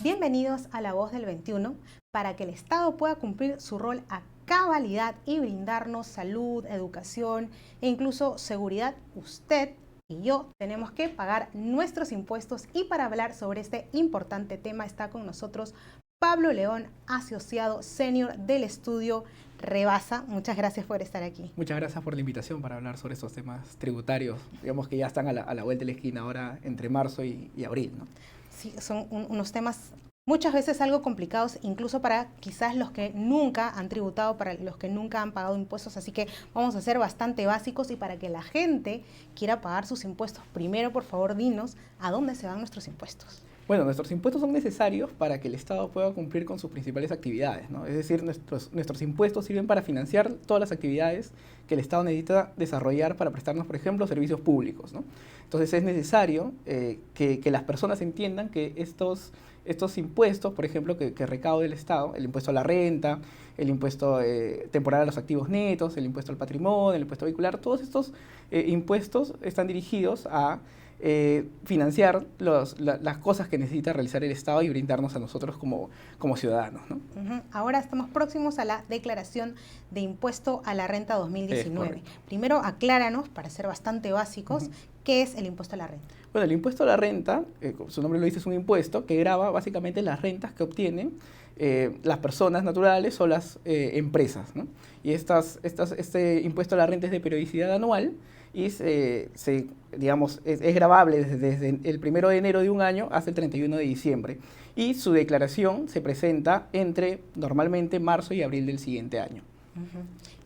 Bienvenidos a La Voz del 21 para que el Estado pueda cumplir su rol a cabalidad y brindarnos salud, educación e incluso seguridad. Usted y yo tenemos que pagar nuestros impuestos y para hablar sobre este importante tema está con nosotros Pablo León, asociado senior del estudio Rebasa. Muchas gracias por estar aquí. Muchas gracias por la invitación para hablar sobre estos temas tributarios, digamos que ya están a la vuelta de la esquina ahora entre marzo y abril, ¿no? Sí, son unos temas muchas veces algo complicados, incluso para quizás los que nunca han tributado, para los que nunca han pagado impuestos, así que vamos a ser bastante básicos y para que la gente quiera pagar sus impuestos, primero por favor dinos a dónde se van nuestros impuestos. Bueno, nuestros impuestos son necesarios para que el Estado pueda cumplir con sus principales actividades, ¿no? Es decir, nuestros impuestos sirven para financiar todas las actividades que el Estado necesita desarrollar para prestarnos, por ejemplo, servicios públicos, ¿no? Entonces es necesario que las personas entiendan que estos impuestos, por ejemplo, que recaude el Estado, el impuesto a la renta, el impuesto temporal a los activos netos, el impuesto al patrimonio, el impuesto vehicular, todos estos impuestos están dirigidos a financiar las cosas que necesita realizar el Estado y brindarnos a nosotros como ciudadanos, ¿no? Ahora estamos próximos a la declaración de impuesto a la renta 2019. Primero acláranos, para ser bastante básicos, ¿qué es el impuesto a la renta? Bueno, el impuesto a la renta, su nombre lo dice, es un impuesto que grava básicamente las rentas que obtienen las personas naturales o las empresas, ¿no? Y este impuesto a la renta es de periodicidad anual y digamos, es gravable desde el 1 de enero de un año hasta el 31 de diciembre. Y su declaración se presenta entre normalmente marzo y abril del siguiente año.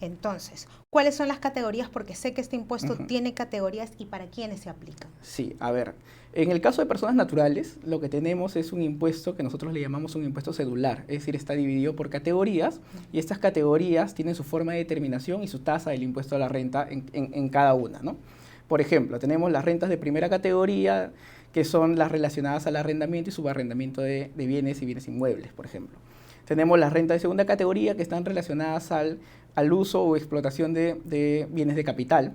Entonces, ¿cuáles son las categorías? Porque sé que este impuesto tiene categorías y para quiénes se aplica. Sí, a ver, en el caso de personas naturales, lo que tenemos es un impuesto que nosotros le llamamos un impuesto cedular, es decir, está dividido por categorías y estas categorías tienen su forma de determinación y su tasa del impuesto a la renta en cada una, ¿no? Por ejemplo, tenemos las rentas de primera categoría, que son las relacionadas al arrendamiento y subarrendamiento de bienes y bienes inmuebles, por ejemplo. Tenemos las rentas de segunda categoría, que están relacionadas al uso o explotación de bienes de capital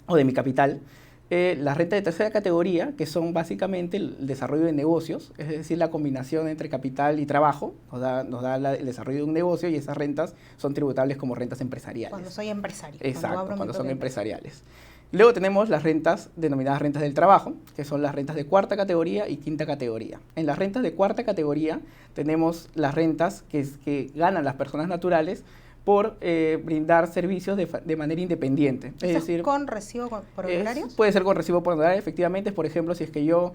o de mi capital. Las rentas de tercera categoría, que son básicamente el desarrollo de negocios, es decir, la combinación entre capital y trabajo, nos da el desarrollo de un negocio y esas rentas son tributables como rentas empresariales. Cuando soy empresario. Exacto, cuando son empresariales. Luego tenemos las rentas denominadas rentas del trabajo, que son las rentas de cuarta categoría y quinta categoría. En las rentas de cuarta categoría tenemos las rentas que ganan las personas naturales por brindar servicios de manera independiente. Es decir, ¿con recibo por honorarios? Puede ser con recibo por honorarios, efectivamente. Por ejemplo, si es que yo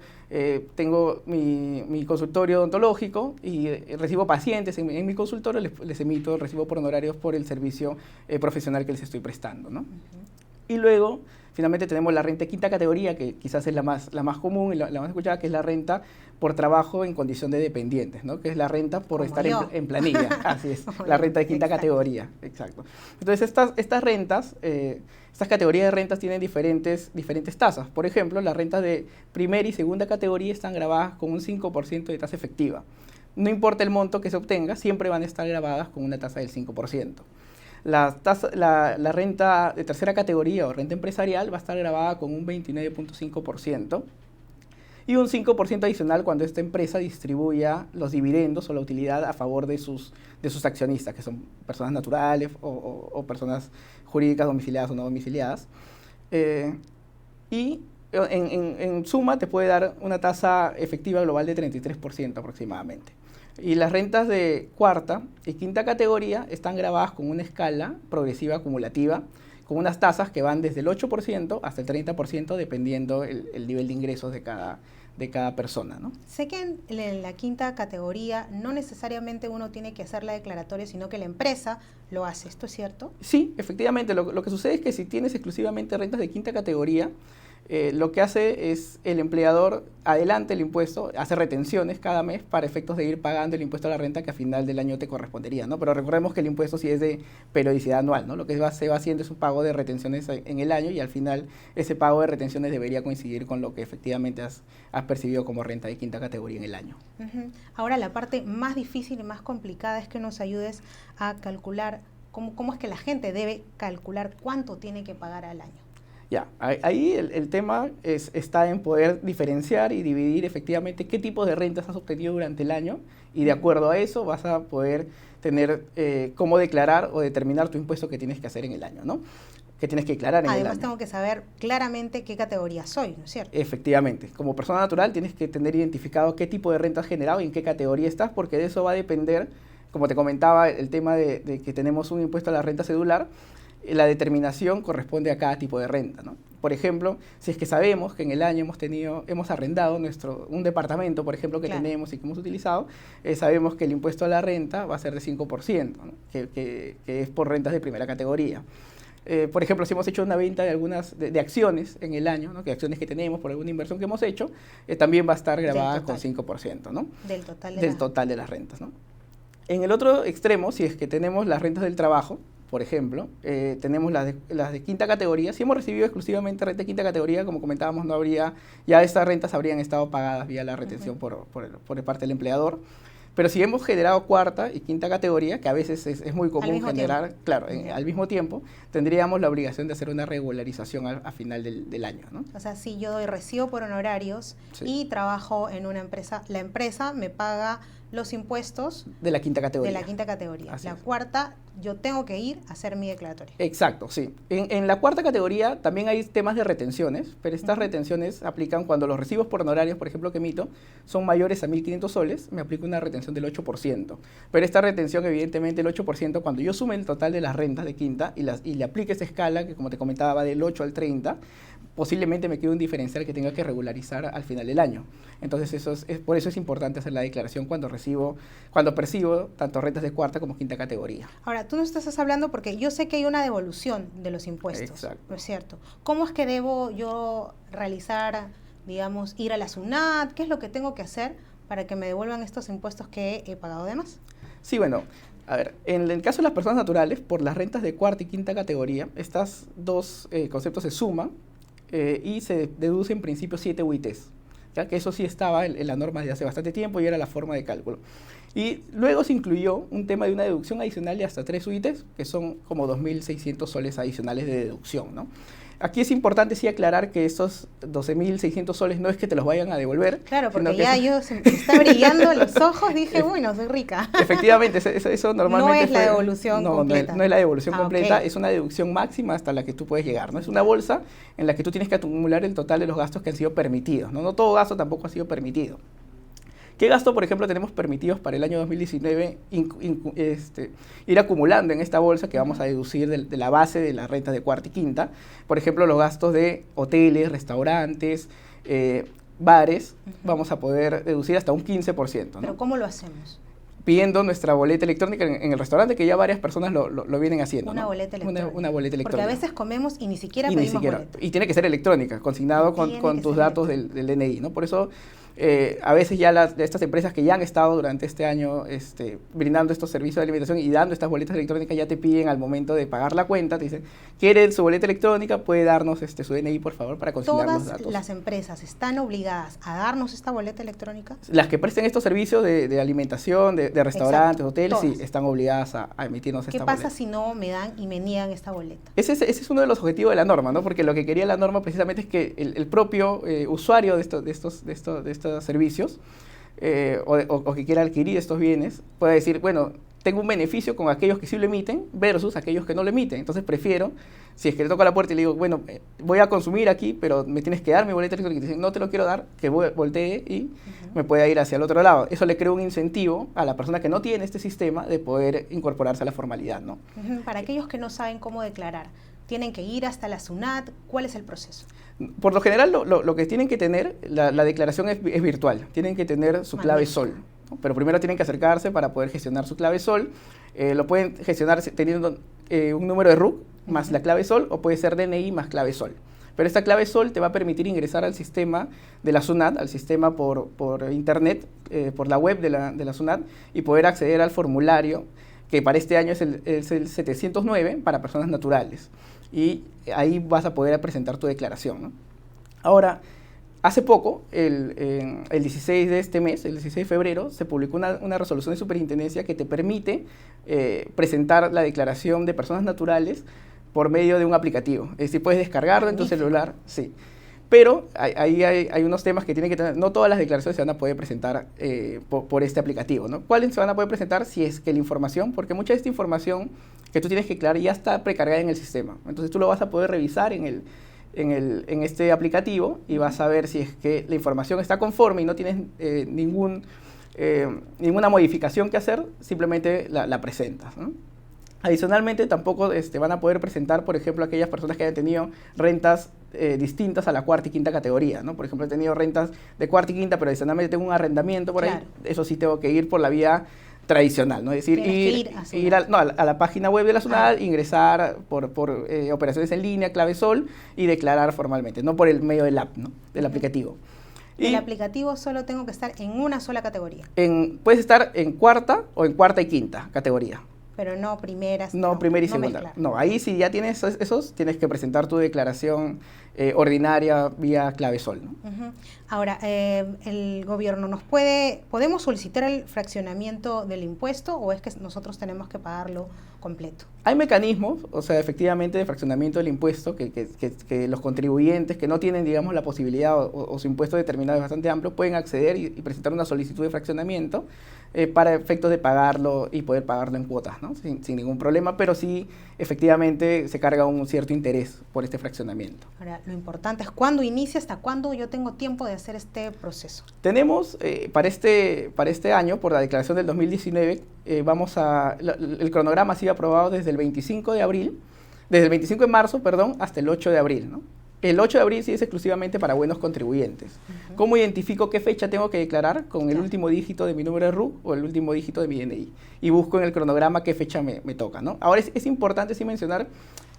tengo mi consultorio odontológico y recibo pacientes en mi consultorio, les emito recibo por honorarios por el servicio profesional que les estoy prestando, ¿no? Y luego, finalmente tenemos la renta de quinta categoría, que quizás es la más común y la más escuchada, que es la renta por trabajo en condición de dependientes, ¿no? Que es la renta por estar en planilla. Así es, la renta de quinta categoría. Exacto. Entonces, estas rentas, estas categorías de rentas tienen diferentes tasas. Por ejemplo, las rentas de primera y segunda categoría están gravadas con un 5% de tasa efectiva. No importa el monto que se obtenga, siempre van a estar gravadas con una tasa del 5%. La renta de tercera categoría o renta empresarial va a estar grabada con un 29.5% y un 5% adicional cuando esta empresa distribuya los dividendos o la utilidad a favor de sus accionistas, que son personas naturales o personas jurídicas domiciliadas o no domiciliadas. Y en suma te puede dar una tasa efectiva global de 33% aproximadamente. Y las rentas de cuarta y quinta categoría están grabadas con una escala progresiva acumulativa, con unas tasas que van desde el 8% hasta el 30%, dependiendo el nivel de ingresos de cada persona, ¿no? Sé que en la quinta categoría no necesariamente uno tiene que hacer la declaratoria, sino que la empresa lo hace. ¿Esto es cierto? Sí, efectivamente. Lo que sucede es que si tienes exclusivamente rentas de quinta categoría, lo que hace es el empleador adelanta el impuesto, hace retenciones cada mes para efectos de ir pagando el impuesto a la renta que a final del año te correspondería, ¿no? Pero recordemos que el impuesto sí es de periodicidad anual, ¿no? Lo que se va haciendo es un pago de retenciones en el año y al final ese pago de retenciones debería coincidir con lo que efectivamente has percibido como renta de quinta categoría en el año. Ahora, la parte más difícil y más complicada es que nos ayudes a calcular cómo es que la gente debe calcular cuánto tiene que pagar al año. Ya, ahí el tema está en poder diferenciar y dividir efectivamente qué tipos de rentas has obtenido durante el año y de acuerdo a eso vas a poder tener cómo declarar o determinar tu impuesto que tienes que hacer en el año, ¿no? Que tienes que declarar en el año. Además tengo que saber claramente qué categoría soy, ¿no es cierto? Efectivamente, como persona natural tienes que tener identificado qué tipo de renta has generado y en qué categoría estás, porque de eso va a depender, como te comentaba, el tema de que tenemos un impuesto a la renta cedular. La determinación corresponde a cada tipo de renta, ¿no? Por ejemplo, si es que sabemos que en el año hemos arrendado un departamento, por ejemplo, que tenemos y que hemos utilizado, sabemos que el impuesto a la renta va a ser de 5%, ¿no? que es por rentas de primera categoría. Por ejemplo, si hemos hecho una venta de acciones en el año, ¿no? Que acciones que tenemos por alguna inversión que hemos hecho, también va a estar grabada con 5%, ¿no? Del total de las rentas, ¿no? En el otro extremo, si es que tenemos las rentas del trabajo, por ejemplo, tenemos las de quinta categoría. Si hemos recibido exclusivamente renta de quinta categoría, como comentábamos, ya estas rentas habrían estado pagadas vía la retención por parte del empleador. Pero si hemos generado cuarta y quinta categoría, que a veces es muy común generar, claro, al mismo tiempo, tendríamos la obligación de hacer una regularización a final del año, ¿no? O sea, si yo doy recibo por honorarios y trabajo en una empresa, la empresa me paga los impuestos de la quinta categoría. De la quinta categoría. La cuarta, yo tengo que ir a hacer mi declaratoria. Exacto, sí. En la cuarta categoría también hay temas de retenciones, pero estas retenciones aplican cuando los recibos por honorarios, por ejemplo, que emito, son mayores a 1.500 soles, me aplica una retención del 8%. Pero esta retención, evidentemente, el 8%, cuando yo sume el total de las rentas de quinta y le aplique esa escala, que como te comentaba, va del 8 al 30, posiblemente me quede un diferencial que tenga que regularizar al final del año. Entonces, por eso es importante hacer la declaración cuando percibo tanto rentas de cuarta como quinta categoría. Ahora, tú nos estás hablando porque yo sé que hay una devolución de los impuestos. Exacto. ¿No es cierto? ¿Cómo es que debo yo realizar, digamos, ir a la SUNAT? ¿Qué es lo que tengo que hacer para que me devuelvan estos impuestos que he pagado de más? Sí, bueno, a ver, en el caso de las personas naturales, por las rentas de cuarta y quinta categoría, estos dos conceptos se suman y se deduce en principio 7 UITs, ¿ya? Que eso sí estaba en la norma desde hace bastante tiempo y era la forma de cálculo. Y luego se incluyó un tema de una deducción adicional de hasta 3 UITs, que son como 2.600 soles adicionales de deducción, ¿no? Aquí es importante sí aclarar que estos 12.600 soles no es que te los vayan a devolver. Claro, porque ya yo se me está brillando los ojos, dije, uy, no soy rica. Efectivamente, eso normalmente no es la devolución completa. No es la devolución completa, okay. Es una deducción máxima hasta la que tú puedes llegar, ¿no? Es una bolsa en la que tú tienes que acumular el total de los gastos que han sido permitidos, ¿no? No todo gasto tampoco ha sido permitido. ¿Qué gasto, por ejemplo, tenemos permitidos para el año 2019 ir acumulando en esta bolsa que vamos a deducir de la base de la renta de cuarta y quinta? Por ejemplo, los gastos de hoteles, restaurantes, bares, vamos a poder deducir hasta un 15%, ¿no? ¿Pero cómo lo hacemos? Pidiendo nuestra boleta electrónica en el restaurante, que ya varias personas lo vienen haciendo. Una boleta electrónica. Una boleta electrónica. Porque a veces comemos y ni siquiera pedimos boleta. Y tiene que ser electrónica, consignado con tus datos del DNI, ¿no? Por eso, a veces ya estas empresas que ya han estado durante este año brindando estos servicios de alimentación y dando estas boletas electrónicas ya te piden al momento de pagar la cuenta, te dicen, ¿quiere su boleta electrónica? Puede darnos su DNI, por favor, para consignar los datos. ¿Todas las empresas están obligadas a darnos esta boleta electrónica? Las que presten estos servicios de alimentación, de restaurantes, exacto, hoteles, todas. sí, están obligadas a emitirnos esta boleta. ¿Qué pasa si no me dan y me niegan esta boleta? Ese es uno de los objetivos de la norma, ¿no? Porque lo que quería la norma precisamente es que el propio usuario de estos servicios o que quiera adquirir estos bienes pueda decir, bueno, tengo un beneficio con aquellos que sí lo emiten versus aquellos que no lo emiten. Entonces prefiero, si es que le toco a la puerta y le digo, bueno, voy a consumir aquí, pero me tienes que dar mi boleta electrónica, y te dicen, no te lo quiero dar, que voltee y me pueda ir hacia el otro lado. Eso le crea un incentivo a la persona que no tiene este sistema de poder incorporarse a la formalidad, ¿no? Para aquellos que no saben cómo declarar, ¿tienen que ir hasta la SUNAT? ¿Cuál es el proceso? Por lo general, lo que tienen que tener, la declaración es virtual. Tienen que tener su clave SOL, ¿no? Pero primero tienen que acercarse para poder gestionar su clave SOL. Lo pueden gestionar teniendo un número de RUC más la clave SOL, o puede ser DNI más clave SOL. Pero esta clave SOL te va a permitir ingresar al sistema de la SUNAT, al sistema por internet, por la web de la SUNAT, y poder acceder al formulario, que para este año es el 709 para personas naturales. Y ahí vas a poder presentar tu declaración, ¿no? Ahora, hace poco, el 16 de este mes, el 16 de febrero, se publicó una resolución de superintendencia que te permite presentar la declaración de personas naturales por medio de un aplicativo. Es decir, puedes descargarlo en tu Magnífico. celular, sí. Pero ahí hay unos temas que tienen que tener, no todas las declaraciones se van a poder presentar por este aplicativo, ¿no? ¿Cuáles se van a poder presentar? Si es que la información, porque mucha de esta información que tú tienes que declarar ya está precargada en el sistema. Entonces tú lo vas a poder revisar en este aplicativo y vas a ver si es que la información está conforme y no tienes ninguna modificación que hacer, simplemente la presentas, ¿no? Adicionalmente, tampoco van a poder presentar, por ejemplo, aquellas personas que hayan tenido rentas distintas a la cuarta y quinta categoría, ¿no? Por ejemplo, he tenido rentas de cuarta y quinta, pero adicionalmente tengo un arrendamiento por Claro. ahí. Eso sí tengo que ir por la vía tradicional, ¿no? Es decir, Tienes que ir a a la página web de la SUNAT, ingresar por operaciones en línea, clave sol, y declarar formalmente, no por el medio del app, ¿no? Del aplicativo. El Y aplicativo solo tengo que estar en una sola categoría, puedes estar en cuarta o en cuarta y quinta categoría. pero no primeras. No, primera y no segunda. mezclar. No, ahí sí ya tienes esos, tienes que presentar tu declaración ordinaria vía clave sol, ¿no? Ujú. Ahora, el gobierno ¿podemos solicitar el fraccionamiento del impuesto o es que nosotros tenemos que pagarlo completo? Hay mecanismos, o sea, efectivamente, de fraccionamiento del impuesto que los contribuyentes que no tienen, digamos, la posibilidad o su impuesto determinado es bastante amplio, pueden acceder y presentar una solicitud de fraccionamiento para efectos de pagarlo y poder pagarlo en cuotas, ¿no? Sin ningún problema, pero sí, efectivamente, se carga un cierto interés por este fraccionamiento. Ahora, lo importante es cuándo inicia, hasta cuándo yo tengo tiempo de hacer este proceso. Tenemos para este año, por la declaración del 2019, el cronograma ha sido aprobado desde el 25 de marzo, perdón, hasta el 8 de abril, ¿no? El 8 de abril sí es exclusivamente para buenos contribuyentes. ¿Cómo identifico qué fecha tengo que declarar? Con el último dígito de mi número de RUC o el último dígito de mi DNI. Y busco en el cronograma qué fecha me toca, ¿no? Ahora es importante sí mencionar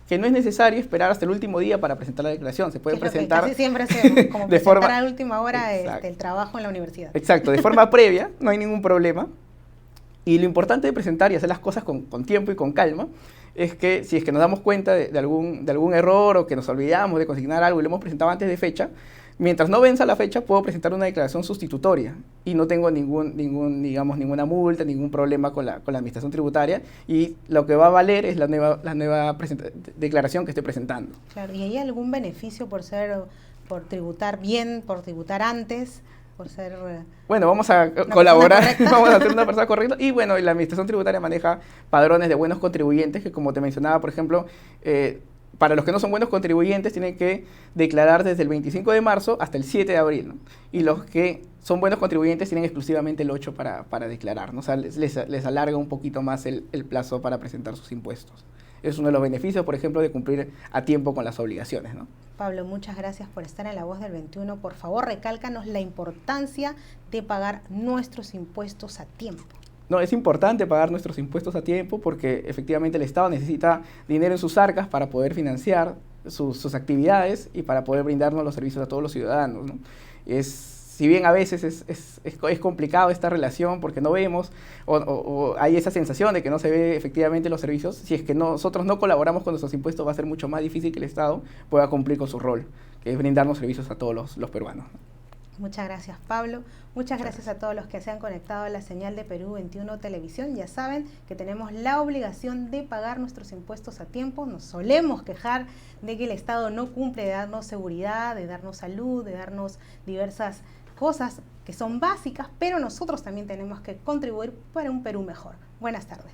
que no es necesario esperar hasta el último día para presentar la declaración. Se puede presentar casi siempre hacemos, como de presentar forma a la última hora Exacto. el trabajo en la universidad. Exacto, de forma previa, no hay ningún problema. Y lo importante de presentar y hacer las cosas con tiempo y con calma es que si es que nos damos cuenta de algún error o que nos olvidamos de consignar algo y lo hemos presentado antes de fecha, mientras no venza la fecha puedo presentar una declaración sustitutoria y no tengo ninguna multa, ningún problema con la administración tributaria y lo que va a valer es la nueva declaración que estoy presentando. Claro, ¿y hay algún beneficio por tributar bien, por tributar antes? Por ser bueno, vamos a colaborar, vamos a hacer una persona correcta y bueno, la administración tributaria maneja padrones de buenos contribuyentes que, como te mencionaba, por ejemplo, para los que no son buenos contribuyentes tienen que declarar desde el 25 de marzo hasta el 7 de abril, ¿no? Y los que son buenos contribuyentes tienen exclusivamente el 8 para declarar, ¿no? O sea, les alarga un poquito más el plazo para presentar sus impuestos. Es uno de los beneficios, por ejemplo, de cumplir a tiempo con las obligaciones, ¿no? Pablo, muchas gracias por estar en La Voz del 21. Por favor, recálcanos la importancia de pagar nuestros impuestos a tiempo. No, es importante pagar nuestros impuestos a tiempo porque efectivamente el Estado necesita dinero en sus arcas para poder financiar sus actividades y para poder brindarnos los servicios a todos los ciudadanos, ¿no? Si bien a veces es complicado esta relación porque no vemos o hay esa sensación de que no se ve efectivamente los servicios, si es que nosotros no colaboramos con nuestros impuestos va a ser mucho más difícil que el Estado pueda cumplir con su rol, que es brindarnos servicios a todos los peruanos. Muchas gracias, Pablo. Muchas gracias a todos los que se han conectado a la señal de Perú 21 Televisión. Ya saben que tenemos la obligación de pagar nuestros impuestos a tiempo. Nos solemos quejar de que el Estado no cumple de darnos seguridad, de darnos salud, de darnos diversas cosas que son básicas, pero nosotros también tenemos que contribuir para un Perú mejor. Buenas tardes.